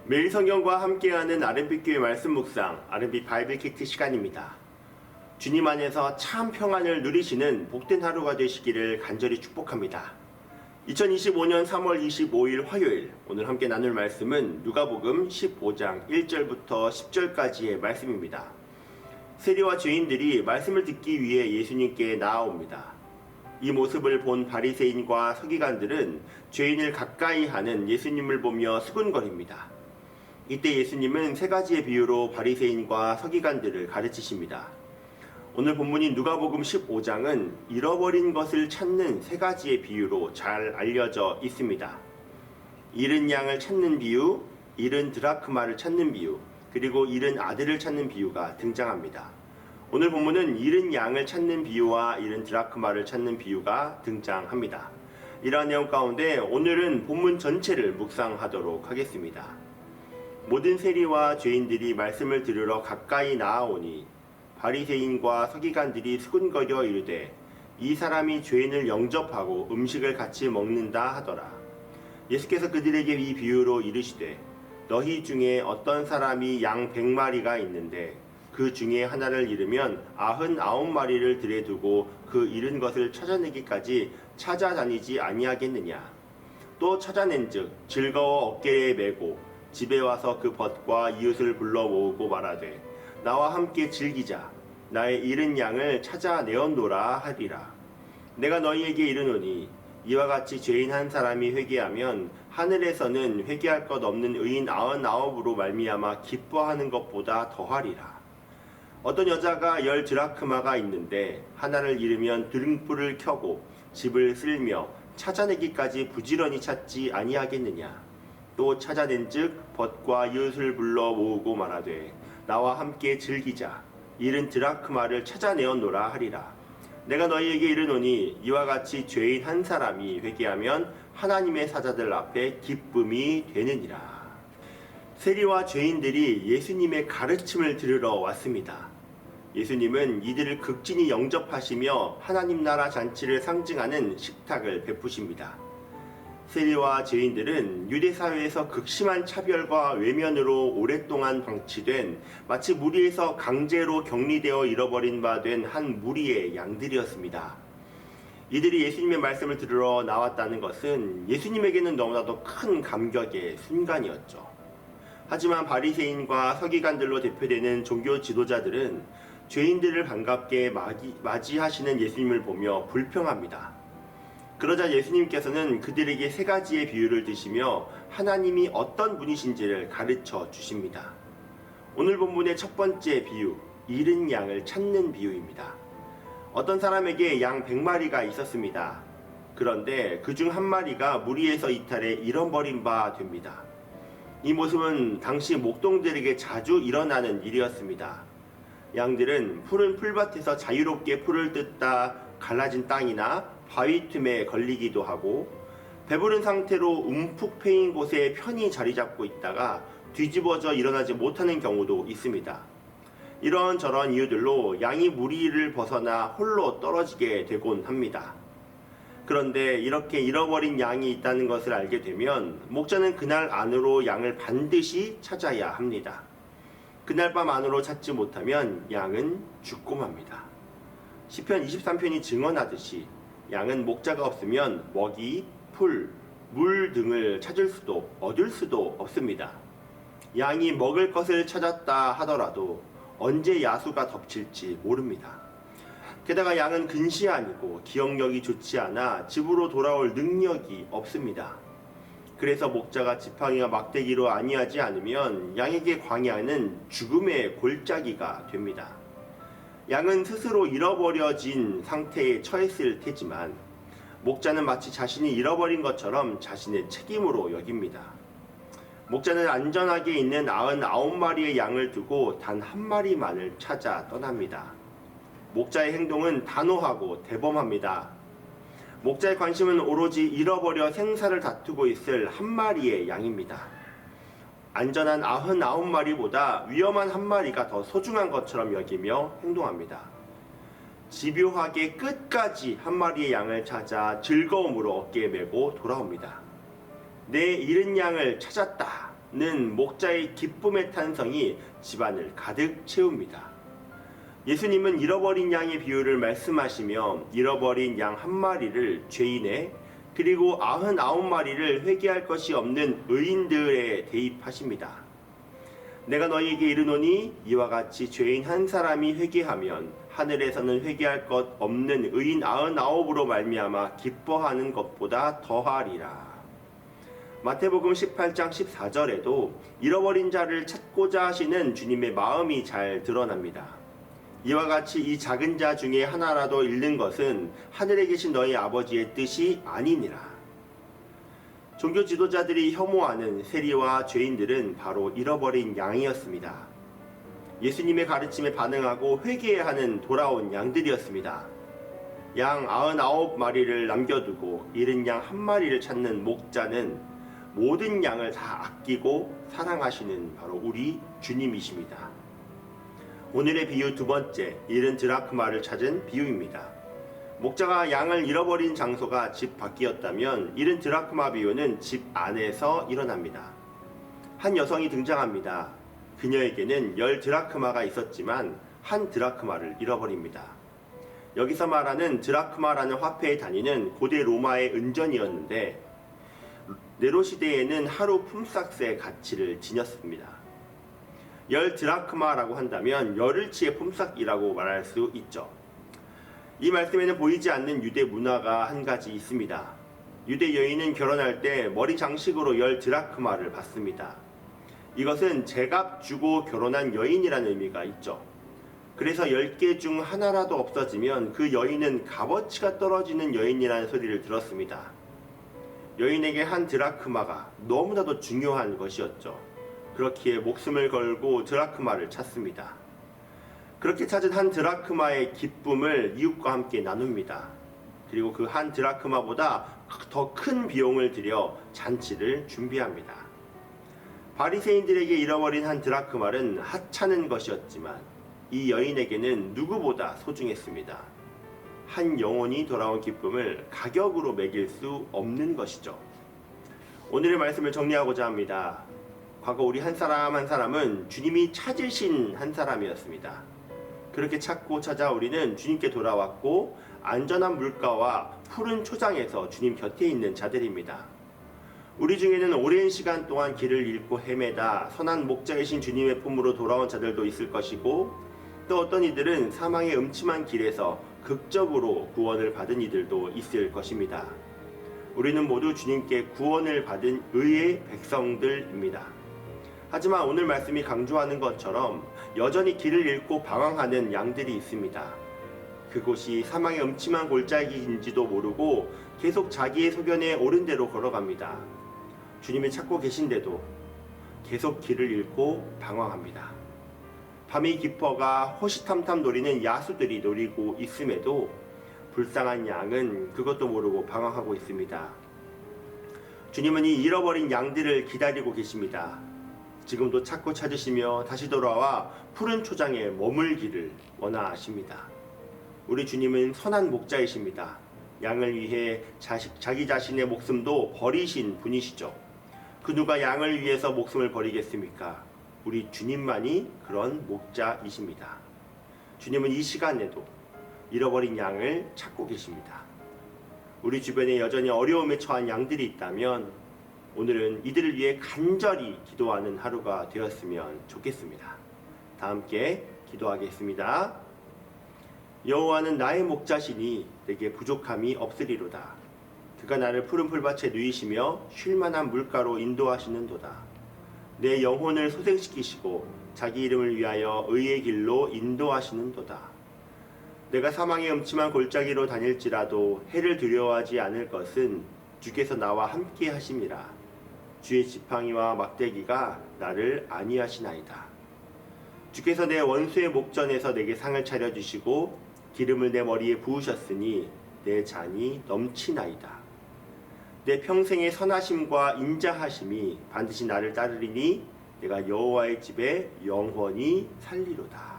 매일 성경과 함께하는 RMB교회 말씀 묵상, RMB 바이블 키트 시간입니다. 주님 안에서 참 평안을 누리시는 복된 하루가 되시기를 간절히 축복합니다. 2025년 3월 25일 화요일, 오늘 함께 나눌 말씀은 누가복음 15장 1절부터 10절까지의 말씀입니다. 세리와 죄인들이 말씀을 듣기 위해 예수님께 나아옵니다. 이 모습을 본 바리새인과 서기관들은 죄인을 가까이 하는 예수님을 보며 수군거립니다. 이때 예수님은 세 가지의 비유로 바리새인과 서기관들을 가르치십니다. 오늘 본문인 누가복음 15장은 잃어버린 것을 찾는 세 가지의 비유로 잘 알려져 있습니다. 잃은 양을 찾는 비유, 잃은 드라크마를 찾는 비유, 그리고 잃은 아들을 찾는 비유가 등장합니다. 오늘 본문은 잃은 양을 찾는 비유와 잃은 드라크마를 찾는 비유가 등장합니다. 이러한 내용 가운데 오늘은 본문 전체를 묵상하도록 하겠습니다. 모든 세리와 죄인들이 말씀을 들으러 가까이 나아오니 바리새인과 서기관들이 수군거려 이르되 이 사람이 죄인을 영접하고 음식을 같이 먹는다 하더라. 예수께서 그들에게 이 비유로 이르시되 너희 중에 어떤 사람이 양 100마리가 있는데 그 중에 하나를 잃으면 99마리를 들에 두고 그 잃은 것을 찾아내기까지 찾아다니지 아니하겠느냐. 또 찾아낸즉 즐거워 어깨에 메고 집에 와서 그 벗과 이웃을 불러 모으고 말하되 나와 함께 즐기자. 나의 잃은 양을 찾아내었노라 하리라. 내가 너희에게 이르노니 이와 같이 죄인 한 사람이 회개하면 하늘에서는 회개할 것 없는 의인 99으로 말미암아 기뻐하는 것보다 더하리라. 어떤 여자가 10 드라크마가 있는데 하나를 잃으면 등불을 켜고 집을 쓸며 찾아내기까지 부지런히 찾지 아니하겠느냐. 또 찾아낸즉 벗과 이웃을 불러 모으고 말하되 나와 함께 즐기자. 잃은 드라크마를 찾아내었노라 하리라. 내가 너희에게 이르노니 이와 같이 죄인 한 사람이 회개하면 하나님의 사자들 앞에 기쁨이 되느니라. 세리와 죄인들이 예수님의 가르침을 들으러 왔습니다. 예수님은 이들을 극진히 영접하시며 하나님 나라 잔치를 상징하는 식탁을 베푸십니다. 세리와 죄인들은 유대 사회에서 극심한 차별과 외면으로 오랫동안 방치된 마치 무리에서 강제로 격리되어 잃어버린 바 된 한 무리의 양들이었습니다. 이들이 예수님의 말씀을 들으러 나왔다는 것은 예수님에게는 너무나도 큰 감격의 순간이었죠. 하지만 바리새인과 서기관들로 대표되는 종교 지도자들은 죄인들을 반갑게 맞이하시는 예수님을 보며 불평합니다. 그러자 예수님께서는 그들에게 세 가지의 비유를 드시며 하나님이 어떤 분이신지를 가르쳐 주십니다. 오늘 본문의 첫 번째 비유, 잃은 양을 찾는 비유입니다. 어떤 사람에게 양 100마리가 있었습니다. 그런데 그중 한 마리가 무리에서 이탈해 잃어버린 바 됩니다. 이 모습은 당시 목동들에게 자주 일어나는 일이었습니다. 양들은 푸른 풀밭에서 자유롭게 풀을 뜯다 갈라진 땅이나 바위 틈에 걸리기도 하고 배부른 상태로 움푹 패인 곳에 편히 자리 잡고 있다가 뒤집어져 일어나지 못하는 경우도 있습니다. 이런저런 이유들로 양이 무리를 벗어나 홀로 떨어지게 되곤 합니다. 그런데 이렇게 잃어버린 양이 있다는 것을 알게 되면 목자는 그날 안으로 양을 반드시 찾아야 합니다. 그날 밤 안으로 찾지 못하면 양은 죽고 맙니다. 시편 23편이 증언하듯이 양은 목자가 없으면 먹이, 풀, 물 등을 찾을 수도 얻을 수도 없습니다. 양이 먹을 것을 찾았다 하더라도 언제 야수가 덮칠지 모릅니다. 게다가 양은 근시안이고 기억력이 좋지 않아 집으로 돌아올 능력이 없습니다. 그래서 목자가 지팡이와 막대기로 안위하지 않으면 양에게 광야는 죽음의 골짜기가 됩니다. 양은 스스로 잃어버려진 상태에 처했을 테지만 목자는 마치 자신이 잃어버린 것처럼 자신의 책임으로 여깁니다. 목자는 안전하게 있는 99마리의 양을 두고 단 한 마리만을 찾아 떠납니다. 목자의 행동은 단호하고 대범합니다. 목자의 관심은 오로지 잃어버려 생사를 다투고 있을 한 마리의 양입니다. 안전한 99마리보다 위험한 한 마리가 더 소중한 것처럼 여기며 행동합니다. 집요하게 끝까지 한 마리의 양을 찾아 즐거움으로 어깨에 메고 돌아옵니다. 내 잃은 양을 찾았다. 는 목자의 기쁨의 탄성이 집안을 가득 채웁니다. 예수님은 잃어버린 양의 비유를 말씀하시며 잃어버린 양 한 마리를 죄인의 그리고 99마리를 회개할 것이 없는 의인들에 대입하십니다. 내가 너희에게 이르노니 이와 같이 죄인 한 사람이 회개하면 하늘에서는 회개할 것 없는 의인 99으로 말미암아 기뻐하는 것보다 더하리라. 마태복음 18장 14절에도 잃어버린 자를 찾고자 하시는 주님의 마음이 잘 드러납니다. 이와 같이 이 작은 자 중에 하나라도 잃는 것은 하늘에 계신 너희 아버지의 뜻이 아니니라. 종교 지도자들이 혐오하는 세리와 죄인들은 바로 잃어버린 양이었습니다. 예수님의 가르침에 반응하고 회개해야 하는 돌아온 양들이었습니다. 양 99마리를 남겨두고 잃은 양 한 마리를 찾는 목자는 모든 양을 다 아끼고 사랑하시는 바로 우리 주님이십니다. 오늘의 비유 두 번째, 잃은 드라크마를 찾은 비유입니다. 목자가 양을 잃어버린 장소가 집 밖이었다면 잃은 드라크마 비유는 집 안에서 일어납니다. 한 여성이 등장합니다. 그녀에게는 10드라크마가 있었지만 한 드라크마를 잃어버립니다. 여기서 말하는 드라크마라는 화폐의 단위는 고대 로마의 은전이었는데 네로 시대에는 하루 품삯의 가치를 지녔습니다. 10드라크마라고 한다면 열흘치의 품삯이라고 말할 수 있죠. 이 말씀에는 보이지 않는 유대 문화가 한 가지 있습니다. 유대 여인은 결혼할 때 머리 장식으로 10드라크마를 받습니다. 이것은 제값 주고 결혼한 여인이라는 의미가 있죠. 그래서 10개 중 하나라도 없어지면 그 여인은 값어치가 떨어지는 여인이라는 소리를 들었습니다. 여인에게 한 드라크마가 너무나도 중요한 것이었죠. 그렇기에 목숨을 걸고 드라크마를 찾습니다. 그렇게 찾은 한 드라크마의 기쁨을 이웃과 함께 나눕니다. 그리고 그 한 드라크마보다 더 큰 비용을 들여 잔치를 준비합니다. 바리새인들에게 잃어버린 한 드라크마는 하찮은 것이었지만 이 여인에게는 누구보다 소중했습니다. 한 영혼이 돌아온 기쁨을 가격으로 매길 수 없는 것이죠. 오늘의 말씀을 정리하고자 합니다. 과거 우리 한 사람 한 사람은 주님이 찾으신 한 사람이었습니다. 그렇게 찾고 찾아 우리는 주님께 돌아왔고 안전한 물가와 푸른 초장에서 주님 곁에 있는 자들입니다. 우리 중에는 오랜 시간 동안 길을 잃고 헤매다 선한 목자이신 주님의 품으로 돌아온 자들도 있을 것이고 또 어떤 이들은 사망의 음침한 길에서 극적으로 구원을 받은 이들도 있을 것입니다. 우리는 모두 주님께 구원을 받은 의의 백성들입니다. 하지만 오늘 말씀이 강조하는 것처럼 여전히 길을 잃고 방황하는 양들이 있습니다. 그곳이 사망의 음침한 골짜기인지도 모르고 계속 자기의 소견에 옳은 대로 걸어갑니다. 주님을 찾고 계신데도 계속 길을 잃고 방황합니다. 밤이 깊어가 호시탐탐 노리는 야수들이 노리고 있음에도 불쌍한 양은 그것도 모르고 방황하고 있습니다. 주님은 이 잃어버린 양들을 기다리고 계십니다. 지금도 찾고 찾으시며 다시 돌아와 푸른 초장에 머물기를 원하십니다. 우리 주님은 선한 목자이십니다. 양을 위해 자기 자신의 목숨도 버리신 분이시죠. 그 누가 양을 위해서 목숨을 버리겠습니까? 우리 주님만이 그런 목자이십니다. 주님은 이 시간에도 잃어버린 양을 찾고 계십니다. 우리 주변에 여전히 어려움에 처한 양들이 있다면 오늘은 이들을 위해 간절히 기도하는 하루가 되었으면 좋겠습니다. 다 함께 기도하겠습니다. 여호와는 나의 목자시니 내게 부족함이 없으리로다. 그가 나를 푸른 풀밭에 누이시며 쉴만한 물가로 인도하시는도다. 내 영혼을 소생시키시고 자기 이름을 위하여 의의 길로 인도하시는도다. 내가 사망의 음침한 골짜기로 다닐지라도 해를 두려워하지 않을 것은 주께서 나와 함께 하심이라. 주의 지팡이와 막대기가 나를 안위하시나이다. 주께서 내 원수의 목전에서 내게 상을 차려주시고 기름을 내 머리에 부으셨으니 내 잔이 넘치나이다. 내 평생의 선하심과 인자하심이 반드시 나를 따르리니 내가 여호와의 집에 영원히 살리로다.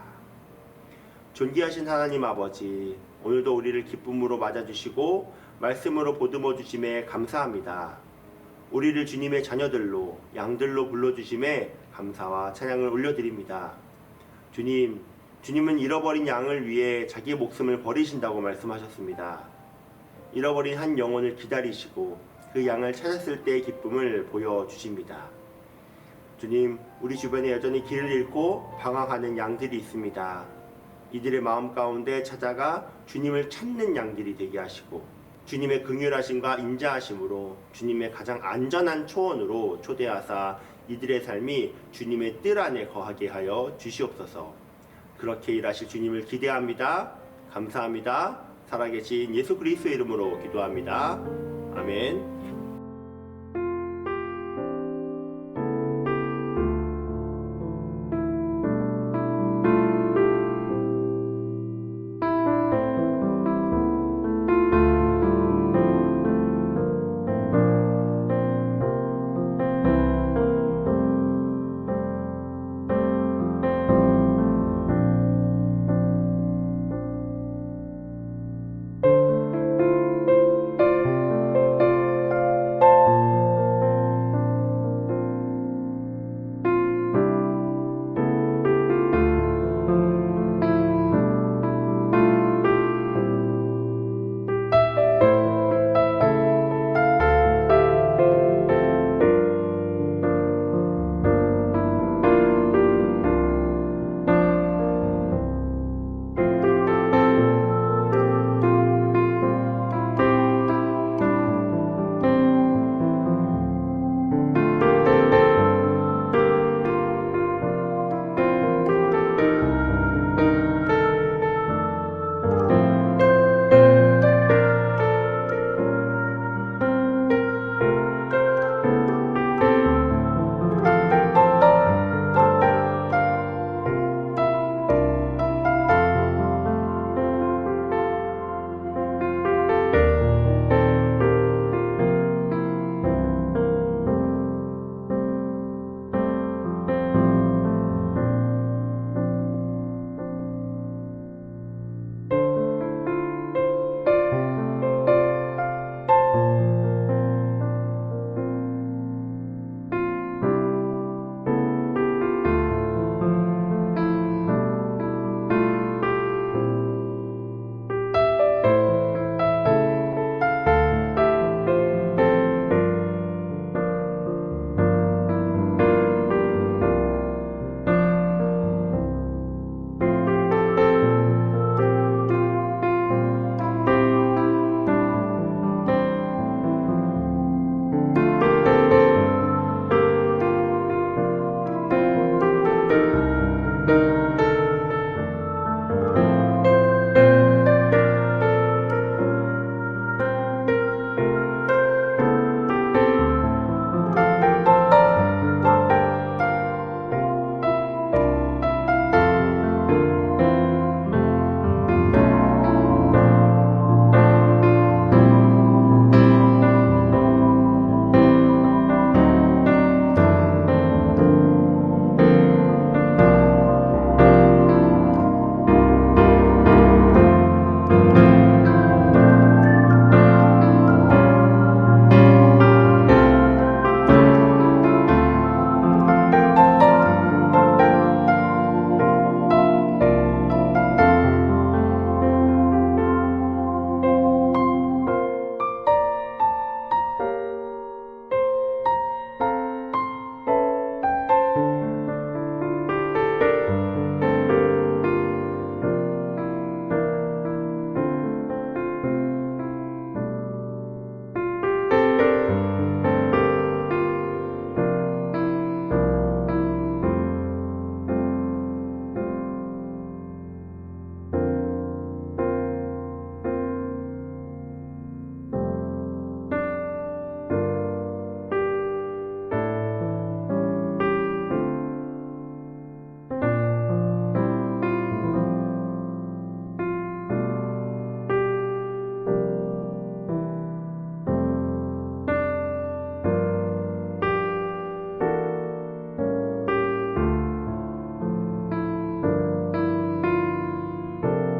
존귀하신 하나님 아버지, 오늘도 우리를 기쁨으로 맞아주시고 말씀으로 보듬어 주심에 감사합니다. 우리를 주님의 자녀들로 양들로 불러주심에 감사와 찬양을 올려드립니다. 주님은 잃어버린 양을 위해 자기 목숨을 버리신다고 말씀하셨습니다. 잃어버린 한 영혼을 기다리시고 그 양을 찾았을 때의 기쁨을 보여주십니다. 주님, 우리 주변에 여전히 길을 잃고 방황하는 양들이 있습니다. 이들의 마음 가운데 찾아가 주님을 찾는 양들이 되게 하시고 주님의 긍휼하심과 인자하심으로 주님의 가장 안전한 초원으로 초대하사 이들의 삶이 주님의 뜰 안에 거하게 하여 주시옵소서. 그렇게 일하실 주님을 기대합니다. 감사합니다. 살아계신 예수 그리스도의 이름으로 기도합니다. 아멘.